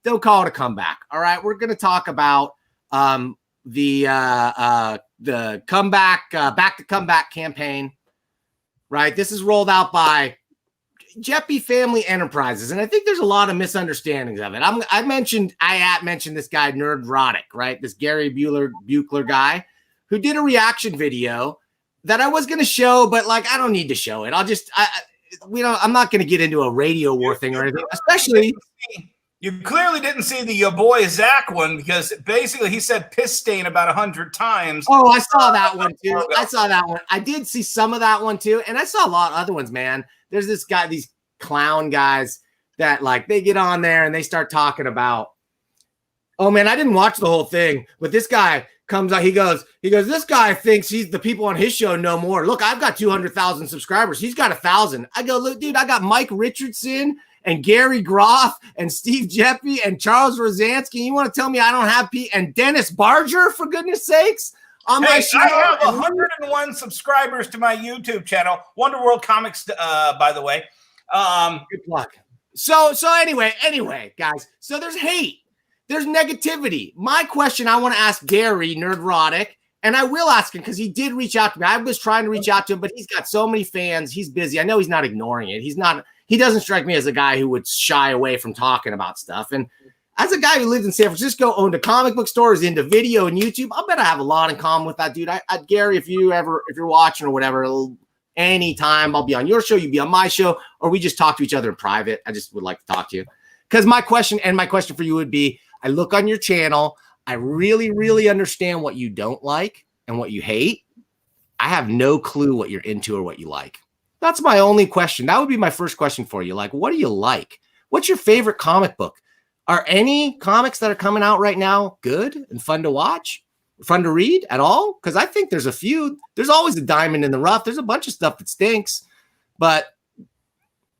don't call it a comeback. All right, we're going to talk about the comeback, back to comeback campaign. Right, this is rolled out by Jeppy Family Enterprises, and I think there's a lot of misunderstandings of it. I mentioned this guy Nerdrotic, right? This Gary Buechler guy who did a reaction video that I was going to show, but like I don't need to show it. I'm not going to get into a radio war thing or anything, especially. You clearly didn't see the your boy Zach one because basically he said piss stain about 100 times. Oh, I saw that one too. I saw that one. I did see some of that one too, and I saw a lot of other ones, man. There's this guy, these clown guys that like they get on there and they start talking about, oh man, I didn't watch the whole thing, but this guy comes out, he goes, this guy thinks the people on his show know more. Look, I've got 200,000 subscribers. He's got 1,000. I go, look, dude, I got Mike Richardson and Gary Groff and Steve Jeppy and Charles Rosansky. You want to tell me I don't have and Dennis Barger, for goodness sakes, on my show? I have 101 subscribers to my YouTube channel, Wonder World Comics, by the way. Good luck. So anyway, guys, so there's hate. There's negativity. My question I want to ask Gary Nerdrotic, and I will ask him because he did reach out to me. I was trying to reach out to him, but he's got so many fans. He's busy. I know he's not ignoring it. He doesn't strike me as a guy who would shy away from talking about stuff. And as a guy who lived in San Francisco, owned a comic book store, is into video and YouTube, I bet I have a lot in common with that dude. Gary, if you're watching or whatever, anytime I'll be on your show, you be on my show, or we just talk to each other in private. I just would like to talk to you. Because my question for you would be, I look on your channel, I really, really understand what you don't like and what you hate. I have no clue what you're into or what you like. That's my only question. That would be my first question for you. Like, what do you like? What's your favorite comic book? Are any comics that are coming out right now good and fun to watch? Fun to read at all? Because I think there's a few. There's always a diamond in the rough. There's a bunch of stuff that stinks, but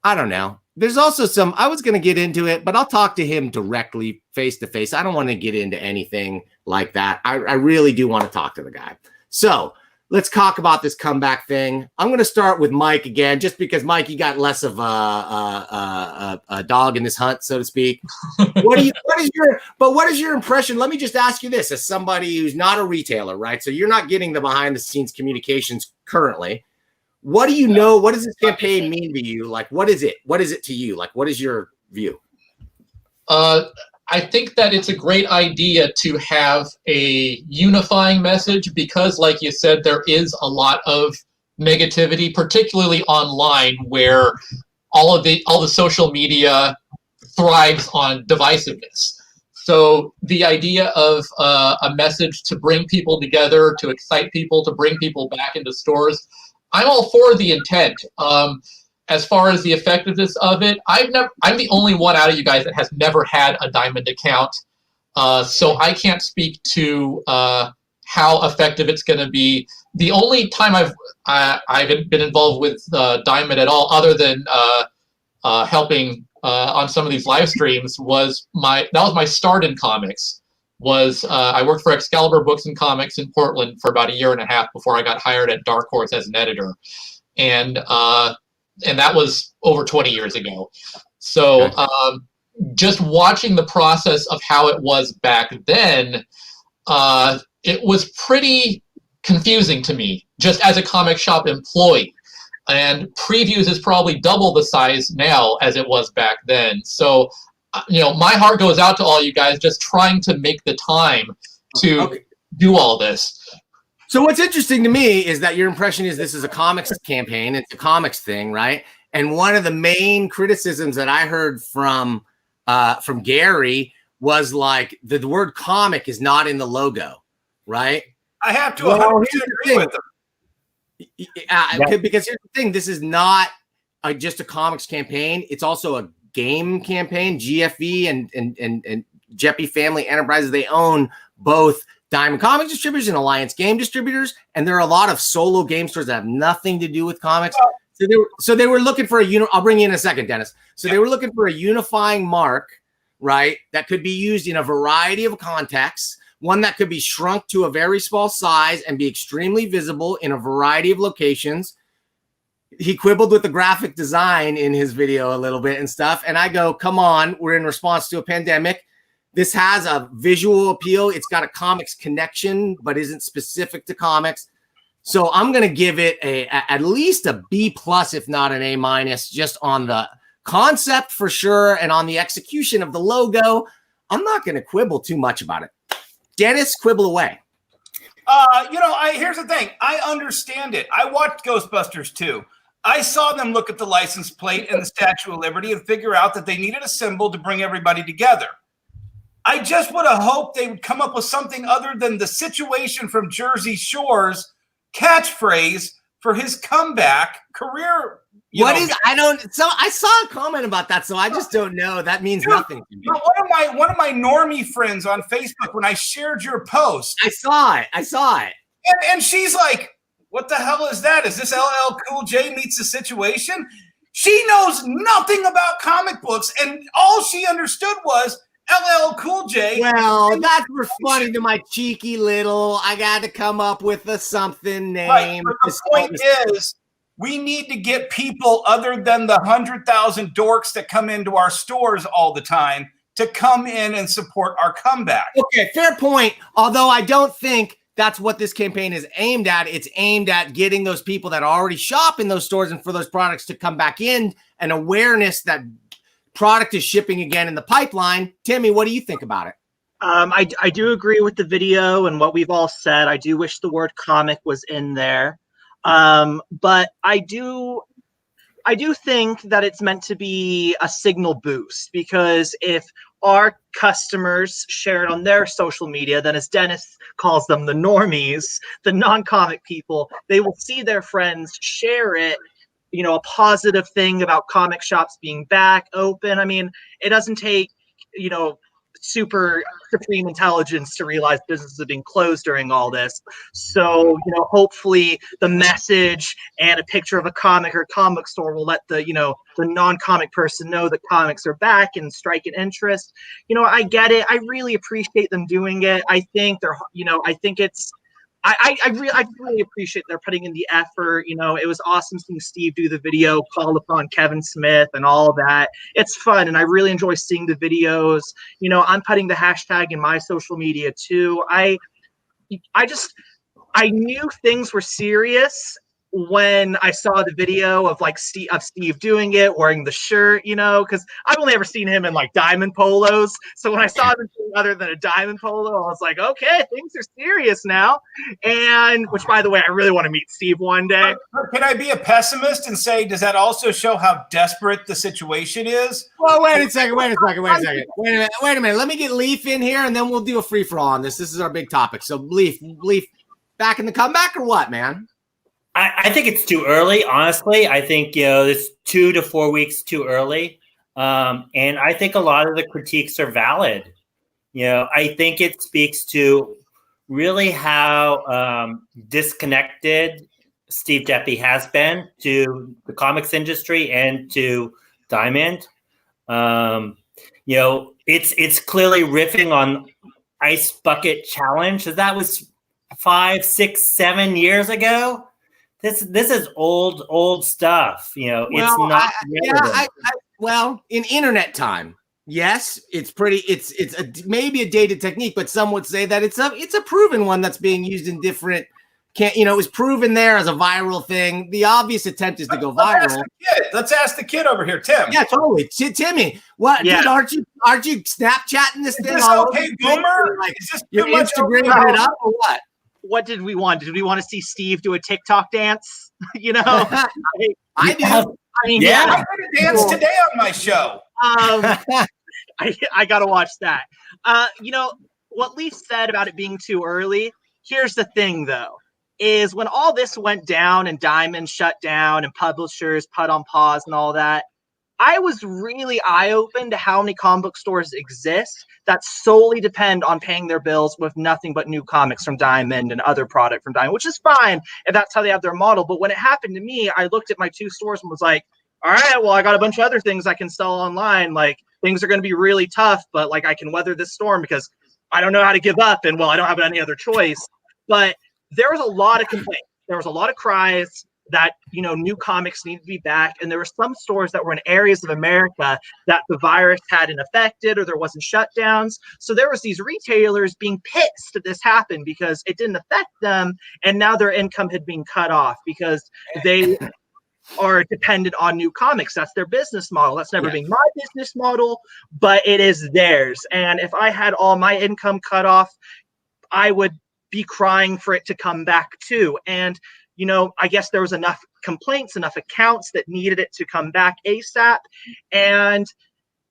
I don't know. There's also some, I was going to get into it, but I'll talk to him directly face to face. I don't want to get into anything like that. I really do want to talk to the guy. So let's talk about this comeback thing. I'm going to start with Mike again, just because Mike, you got less of a dog in this hunt, so to speak. What is your impression? Let me just ask you this, as somebody who's not a retailer, right? So you're not getting the behind the scenes communications currently. What do you know? What does this campaign mean to you? Like, what is it? What is it to you? Like, what is your view? I think that it's a great idea to have a unifying message because, like you said, there is a lot of negativity, particularly online, where all the social media thrives on divisiveness. So the idea of a message to bring people together, to excite people, to bring people back into stores, I'm all for the intent. As far as the effectiveness of it, I'm the only one out of you guys that has never had a diamond account. So I can't speak to how effective it's going to be. The only time I've been involved with diamond at all, other than helping on some of these live streams, was my start in comics. I worked for Excalibur Books and Comics in Portland for about 1.5 years before I got hired at Dark Horse as an editor, and that was over 20 years ago. So just watching the process of how it was back then, it was pretty confusing to me, just as a comic shop employee. And previews is probably double the size now as it was back then. So, my heart goes out to all you guys just trying to make the time to do all this. So what's interesting to me is that your impression is this is a comics campaign. It's a comics thing, right? And one of the main criticisms that I heard from Gary was like the word comic is not in the logo, right? I have to 100% agree with them. Because here's the thing. This is not just a comics campaign. It's also a game campaign. GFE and Jeppy Family Enterprises, they own both Diamond Comics distributors and Alliance Game distributors, and there are a lot of solo game stores that have nothing to do with comics. So they were looking for I'll bring you in a second, Dennis. So they were looking for a unifying mark, right, that could be used in a variety of contexts, one that could be shrunk to a very small size and be extremely visible in a variety of locations. He quibbled with the graphic design in his video a little bit and stuff. And I go, come on, we're in response to a pandemic. This has a visual appeal. It's got a comics connection, but isn't specific to comics. So I'm going to give it at least a B plus, if not an A minus, just on the concept for sure. And on the execution of the logo, I'm not going to quibble too much about it. Dennis, quibble away. Here's the thing. I understand it. I watched Ghostbusters too. I saw them look at the license plate and the Statue of Liberty and figure out that they needed a symbol to bring everybody together. I just would have hoped they would come up with something other than the situation from Jersey Shore's catchphrase for his comeback career. I saw a comment about that, so I just don't know. That means nothing to me. One of my normie friends on Facebook, when I shared your post. I saw it. And she's like, what the hell is that? Is this LL Cool J meets the situation? She knows nothing about comic books, and all she understood was LL Cool J. Well, that's responding to my cheeky little, I got to come up with a something name. Right, but the point is, we need to get people other than the 100,000 dorks that come into our stores all the time to come in and support our comeback. Okay, fair point. Although I don't think that's what this campaign is aimed at. It's aimed at getting those people that already shop in those stores and for those products to come back in, and awareness that product is shipping again in the pipeline. Timmy, what do you think about it? I do agree with the video and what we've all said. I do wish the word comic was in there. But I do think that it's meant to be a signal boost, because if our customers share it on their social media, then, as Dennis calls them, the normies, the non-comic people, they will see their friends share it, a positive thing about comic shops being back open. I mean, it doesn't take, super supreme intelligence to realize businesses are being closed during all this. So, hopefully the message and a picture of a comic or comic store will let the non-comic person know that comics are back and strike an interest. I get it. I really appreciate them doing it. I think I really appreciate they're putting in the effort. It was awesome seeing Steve do the video, call upon Kevin Smith and all that. It's fun, and I really enjoy seeing the videos. I'm putting the hashtag in my social media too. I knew things were serious when I saw the video of Steve doing it, wearing the shirt, because I've only ever seen him in diamond polos. So when I saw him doing other than a diamond polo, I was like, okay, things are serious now. And which, by the way, I really want to meet Steve one day. Can I be a pessimist and say, does that also show how desperate the situation is? Well, wait a second. Wait a minute. Let me get Leaf in here, and then we'll do a free for all on this. This is our big topic. So Leaf, back in the comeback or what, man? I think it's too early, honestly. I think, it's 2 to 4 weeks too early. And I think a lot of the critiques are valid. I think it speaks to really how disconnected Steve Deppie has been to the comics industry and to Diamond. It's clearly riffing on Ice Bucket Challenge. That was 5, 6, 7 years ago. This is old stuff. It's not. Well, in internet time, yes, it's pretty. It's maybe a dated technique, but some would say that it's a proven one that's being used in different. It was proven there as a viral thing. The obvious attempt is to go viral. Let's ask the kid over here, Tim. Yeah, totally. Timmy, what? Yeah. Dude, aren't you Snapchatting this thing? Is this okay, Boomer? Is this you're Instagramming it up or what? What did we want? Did we want to see Steve do a TikTok dance? I do. I mean, yeah. I did a dance today on my show. I got to watch that. What Leaf said about it being too early. Here's the thing, though, is when all this went down and Diamond shut down and publishers put on pause and all that, I was really eye-opened to how many comic book stores exist that solely depend on paying their bills with nothing but new comics from Diamond and other product from Diamond, which is fine if that's how they have their model. But when it happened to me, I looked at my 2 stores and was like, all right, well, I got a bunch of other things I can sell online. Things are going to be really tough, but I can weather this storm because I don't know how to give up. And I don't have any other choice. But there was a lot of complaints. There was a lot of cries that, new comics need to be back. And there were some stores that were in areas of America that the virus hadn't affected or there wasn't shutdowns. So there was these retailers being pissed that this happened because it didn't affect them. And now their income had been cut off because they are dependent on new comics. That's their business model. That's never been my business model, but it is theirs. And if I had all my income cut off, I would be crying for it to come back too. And, I guess there was enough complaints, enough accounts that needed it to come back ASAP. And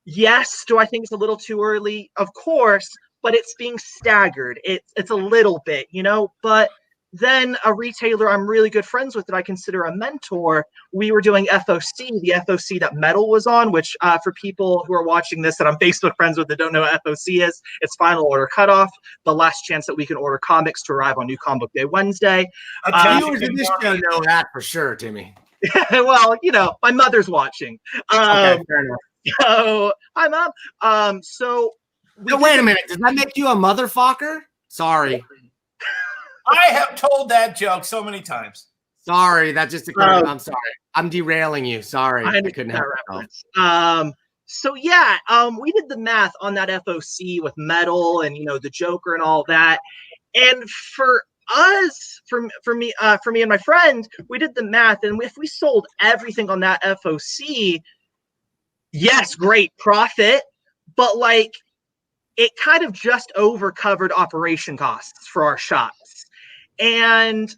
yes, do I think it's a little too early? Of course, but it's being staggered. It's a little bit, but then a retailer I'm really good friends with that I consider a mentor, we were doing FOC, the FOC that Metal was on, which for people who are watching this that I'm Facebook friends with that don't know what FOC is, it's final order cutoff, the last chance that we can order comics to arrive on New Comic Book Day Wednesday. Viewers in this show know that for sure, Timmy. Well, my mother's watching. Okay, fair enough. So, hi, Mom. Wait a minute. Does that make you a motherfucker? Sorry. I have told that joke so many times. Sorry, that just occurred. I'm sorry. I'm derailing you. Sorry. I couldn't have reference. We did the math on that FOC with Metal and the Joker and all that. And for us, for me and my friend, we did the math, and if we sold everything on that FOC, yes, great profit, but it kind of just over covered operation costs for our shops. And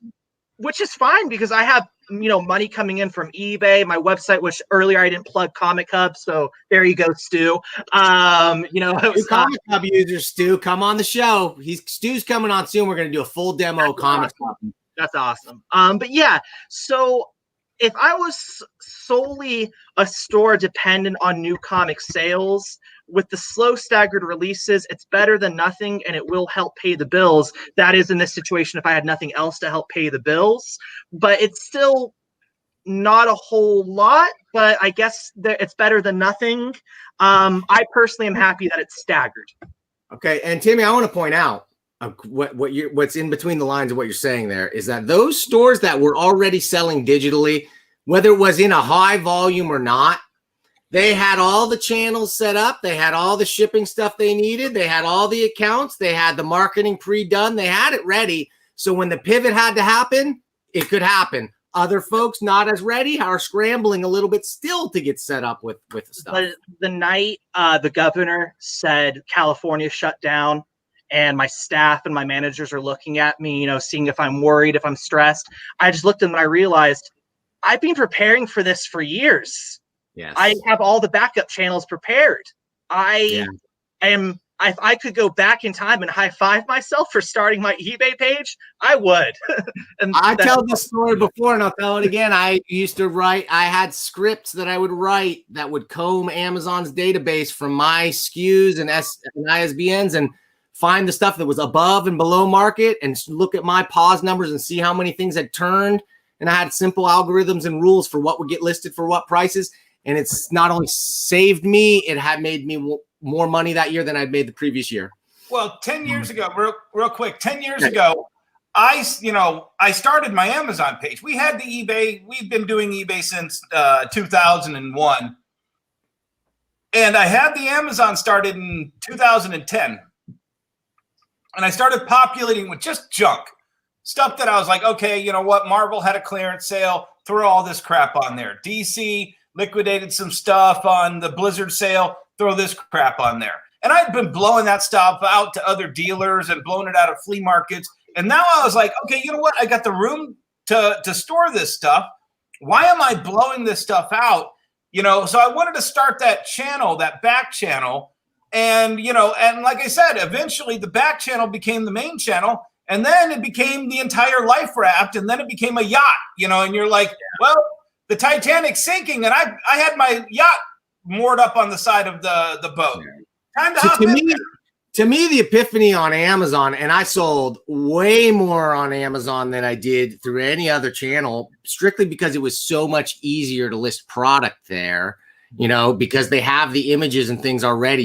which is fine because I have, money coming in from eBay, my website, which earlier I didn't plug Comic Hub. So there you go, Stu. It was Comic Hub users, Stu, come on the show. Stu's coming on soon. We're going to do a full demo of Comic Hub. That's awesome. So if I was solely a store dependent on new comic sales, with the slow staggered releases, it's better than nothing and it will help pay the bills. That is in this situation if I had nothing else to help pay the bills. But it's still not a whole lot, but I guess it's better than nothing. I personally am happy that it's staggered. Okay, and Timmy, I want to point out what's in between the lines of what you're saying there is that those stores that were already selling digitally, whether it was in a high volume or not, they had all the channels set up. They had all the shipping stuff they needed. They had all the accounts. They had the marketing pre-done. They had it ready. So when the pivot had to happen, it could happen. Other folks not as ready are scrambling a little bit still to get set up with the stuff. But the night the governor said California shut down and my staff and my managers are looking at me, seeing if I'm worried, if I'm stressed, I just looked at them and I realized I've been preparing for this for years. Yes. I have all the backup channels prepared. If I could go back in time and high five myself for starting my eBay page, I would. And I tell this story before and I'll tell it again. I used to I had scripts that I would write that would comb Amazon's database from my SKUs and ISBNs and find the stuff that was above and below market and look at my pause numbers and see how many things had turned. And I had simple algorithms and rules for what would get listed for what prices. And it's not only saved me, it had made me more money that year than I'd made the previous year. Well, 10 years ago, real quick, 10 years ago, I started my Amazon page. We had the eBay. We've been doing eBay since 2001. And I had the Amazon started in 2010. And I started populating with just junk. Stuff that I was like, okay, you know what? Marvel had a clearance sale. Throw all this crap on there. DC liquidated some stuff on the Blizzard sale. Throw this crap on there. And I'd been blowing that stuff out to other dealers and blowing it out of flea markets. And now I was like, okay, you know what? I got the room to store this stuff. Why am I blowing this stuff out? So I wanted to start that channel, that back channel. And, and like I said, eventually the back channel became the main channel. And then it became the entire life raft. And then it became a yacht, and you're like, well, the Titanic's sinking. And I had my yacht moored up on the side of the boat. Time to hop in. To me, the epiphany on Amazon, and I sold way more on Amazon than I did through any other channel, strictly because it was so much easier to list product there, because they have the images and things already.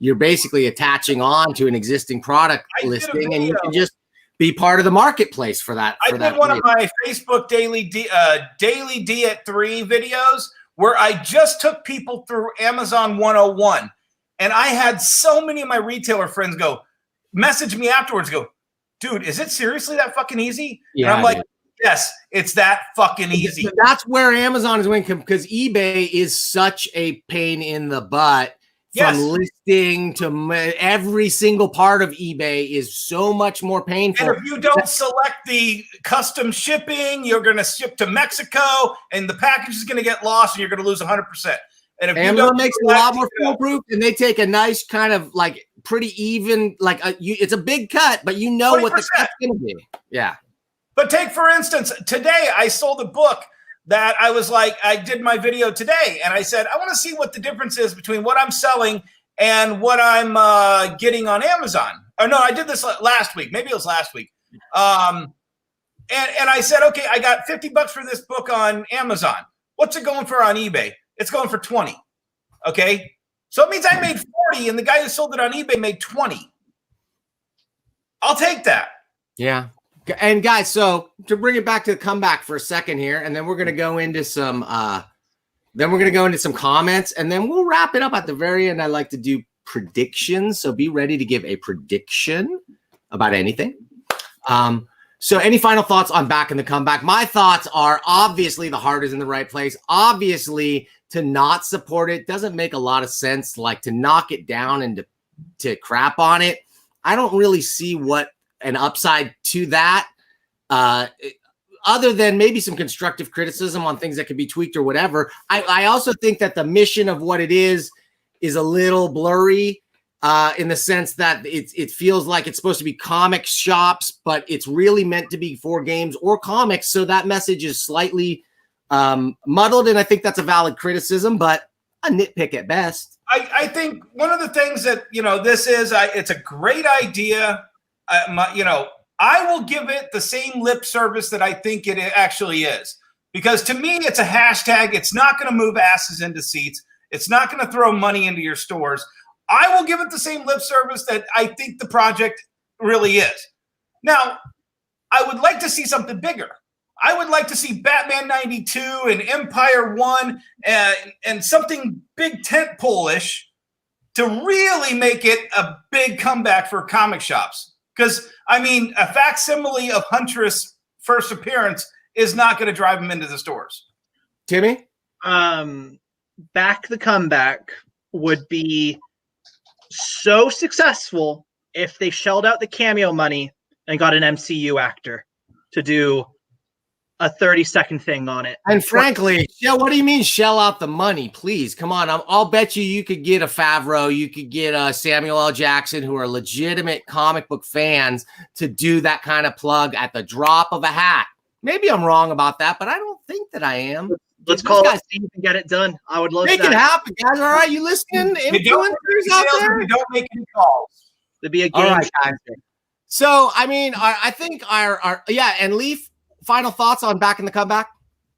You're basically attaching on to an existing product listing and you can just be part of the marketplace for that. I did one of my Facebook daily D at 3 videos where I just took people through Amazon 101, and I had so many of my retailer friends message me afterwards, dude, is it seriously that fucking easy? Yeah, and I'm like, yes, it's that fucking easy. That's where Amazon is winning, because eBay is such a pain in the butt. From listing to every single part of eBay is so much more painful. And if you don't select the custom shipping, you're going to ship to Mexico, and the package is going to get lost, and you're going to lose 100%. And if Amazon makes it a lot more foolproof, and they take a nice kind of like pretty even, like it's a big cut, but you know 20%. What the cut's going to be. Yeah. But take, for instance, today I sold a book that I was like, I did my video today, and I said, I want to see what the difference is between what I'm selling and what I'm getting on Amazon. Or no, I did this last week. Maybe it was last week. And I said, okay, I got $50 for this book on Amazon. What's it going for on eBay? It's going for 20. Okay. So it means I made 40 and the guy who sold it on eBay made 20. I'll take that. Yeah. And guys, so to bring it back to the comeback for a second here, and then we're going to go into some comments, and then we'll wrap it up at the very end. I like to do predictions. So be ready to give a prediction about anything. So any final thoughts on back and the comeback? My thoughts are, obviously the heart is in the right place. Obviously, to not support it doesn't make a lot of sense. Like, to knock it down and to crap on it, I don't really see what an upside to that, other than maybe some constructive criticism on things that could be tweaked or whatever. I also think that the mission of what it is a little blurry, in the sense that it feels like it's supposed to be comic shops, but it's really meant to be for games or comics. So that message is slightly muddled, and I think that's a valid criticism, but a nitpick at best. I think one of the things that, this is, it's a great idea. I will give it the same lip service that I think it actually is, because to me, it's a hashtag. It's not going to move asses into seats. It's not going to throw money into your stores. I will give it the same lip service that I think the project really is. Now, I would like to see something bigger. I would like to see Batman 92 and Empire 1 and something big tent pole-ish to really make it a big comeback for comic shops. Because, I mean, a facsimile of Huntress' first appearance is not going to drive them into the stores. Timmy? Back the comeback would be so successful if they shelled out the cameo money and got an MCU actor to do a 30-second thing on it. And frankly, what do you mean shell out the money? Please, come on. I'll bet you could get a Favreau, you could get a Samuel L. Jackson, who are legitimate comic book fans, to do that kind of plug at the drop of a hat. Maybe I'm wrong about that, but I don't think that I am. Let's call it Steve and get it done. I would love make that. Make it happen, guys. All right, you listening? Influencers out there? You don't make any calls. To be a game. All right, guys. So, I mean, I think our and Leaf, final thoughts on back in the comeback?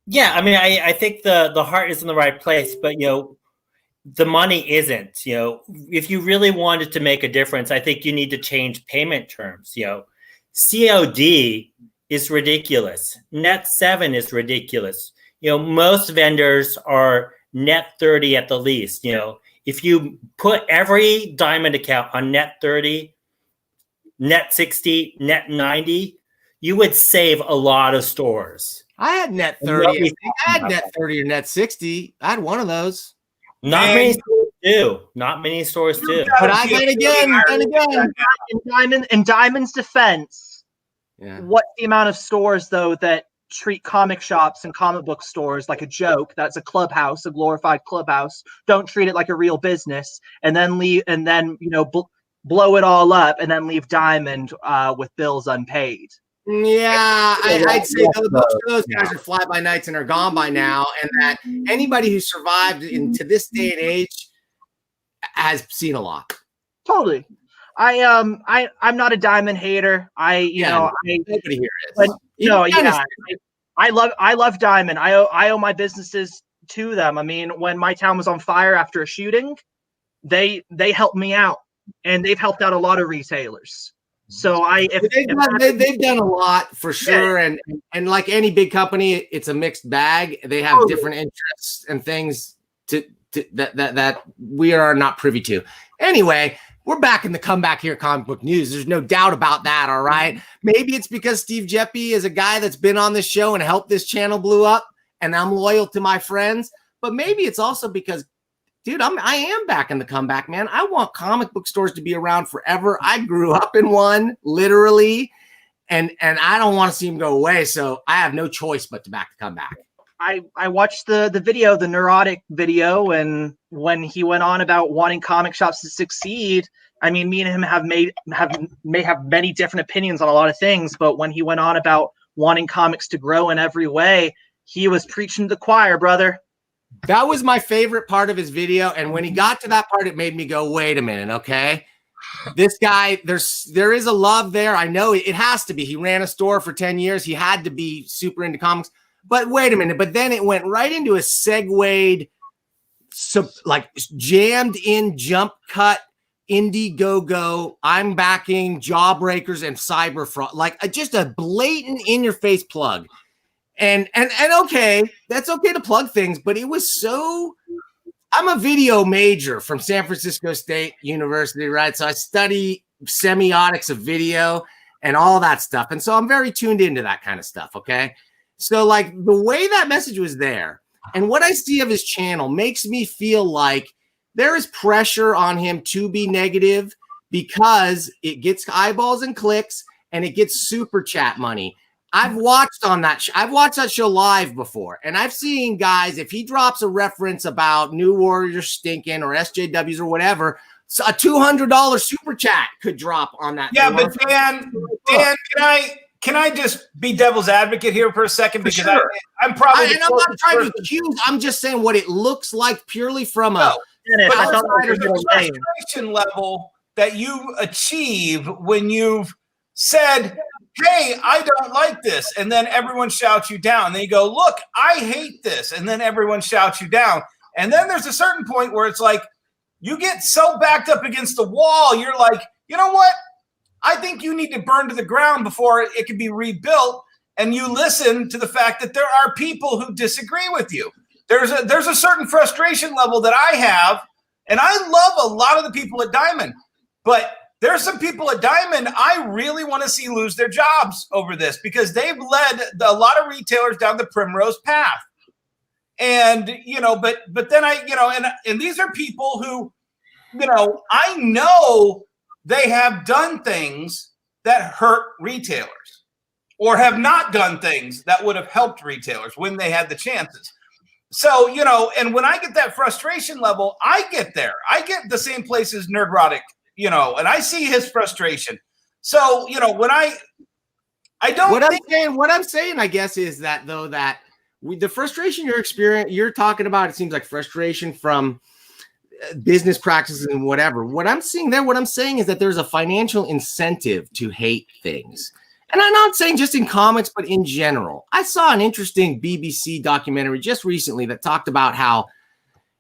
Yeah, I mean, I think the heart is in the right place, but the money isn't. If you really wanted to make a difference, I think you need to change payment terms. COD is ridiculous. Net 7 is ridiculous. Most vendors are net 30 at the least. If you put every diamond account on net 30, net 60, net 90, you would save a lot of stores. I had net 30. I had net 30 or net 60. I had one of those. Not many stores do. Not many stores do. But in Diamond's defense, what's the amount of stores though that treat comic shops and comic book stores like a joke? That's a clubhouse, a glorified clubhouse. Don't treat it like a real business, and then blow it all up, and then leave Diamond with bills unpaid. Yeah, I'd say those guys are fly-by-nights and are gone by now, and that anybody who survived into this day and age has seen a lot. Totally. I'm not a Diamond hater. Nobody here is. But, I love Diamond. I owe my businesses to them. I mean, when my town was on fire after a shooting, they helped me out, and they've helped out a lot of retailers. So they've done a lot for sure, and like any big company, it's a mixed bag. They have different interests and things that we are not privy to. Anyway, we're back in the comeback here, comic book news. There's no doubt about that. All right, maybe it's because Steve Jeppy is a guy that's been on this show and helped this channel blew up, and I'm loyal to my friends. But maybe it's also because, dude, I am back in the comeback, man. I want comic book stores to be around forever. I grew up in one, literally, and I don't want to see them go away. So I have no choice but to come back. I watched the video, the neurotic video, and when he went on about wanting comic shops to succeed, I mean, me and him may have many different opinions on a lot of things, but when he went on about wanting comics to grow in every way, he was preaching to the choir, brother. That was my favorite part of his video, and when he got to that part, it made me go, "Wait a minute, okay? This guy, there is a love there. I know it has to be. He ran a store for 10 years. He had to be super into comics." But wait a minute. But then it went right into a segued, like jammed in jump cut, Indiegogo, I'm backing Jawbreakers and cyber fraud, like just a blatant in your face plug. And okay, that's okay to plug things, but it was so. I'm a video major from San Francisco State University, right? So I study semiotics of video and all that stuff. And so I'm very tuned into that kind of stuff, okay? So like the way that message was there and what I see of his channel makes me feel like there is pressure on him to be negative because it gets eyeballs and clicks and it gets super chat money. I've watched that show live before, and I've seen guys, if he drops a reference about New Warriors stinking or SJWs or whatever, so a $200 super chat could drop on that. Yeah, but Dan, can I just be devil's advocate here for a second? Because sure. I'm probably and I'm not trying to accuse. I'm just saying what it looks like purely from a frustration level that you achieve when you've said, "Hey, I don't like this," and then everyone shouts you down. And then you go, "Look, I hate this," and then everyone shouts you down. And then there's a certain point where it's like you get so backed up against the wall, you're like, you know what? I think you need to burn to the ground before it can be rebuilt. And you listen to the fact that there are people who disagree with you. There's a certain frustration level that I have, and I love a lot of the people at Diamond, but there's some people at Diamond I really want to see lose their jobs over this because they've led a lot of retailers down the primrose path. And, but then and these are people who, I know they have done things that hurt retailers or have not done things that would have helped retailers when they had the chances. So, and when I get that frustration level, I get there. I get the same place as Nerdrotic, and I see his frustration. So, when I don't what I'm saying, I guess, is that though, that the frustration you're talking about, it seems like frustration from business practices and whatever. What I'm saying is that there's a financial incentive to hate things. And I'm not saying just in comics, but in general. I saw an interesting BBC documentary just recently that talked about how,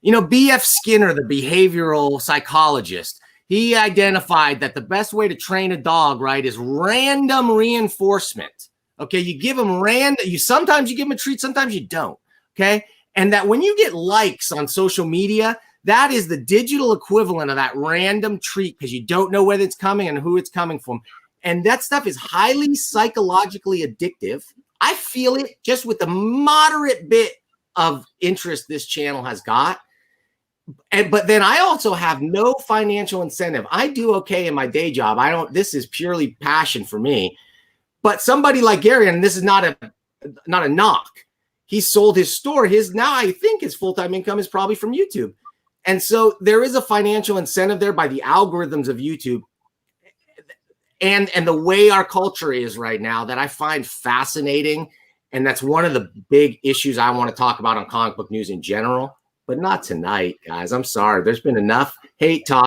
B.F. Skinner, the behavioral psychologist, he identified that the best way to train a dog, right, is random reinforcement. Okay, you give them sometimes you give them a treat, sometimes you don't. Okay, and that when you get likes on social media, that is the digital equivalent of that random treat because you don't know whether it's coming and who it's coming from. And that stuff is highly psychologically addictive. I feel it just with the moderate bit of interest this channel has got. But then I also have no financial incentive. I do okay in my day job. This is purely passion for me. But somebody like Gary, and this is not a knock. He sold his store. Now I think his full-time income is probably from YouTube. And so there is a financial incentive there by the algorithms of YouTube and the way our culture is right now that I find fascinating. And that's one of the big issues I want to talk about on comic book news in general, but not tonight, guys. I'm sorry. There's been enough hate talk.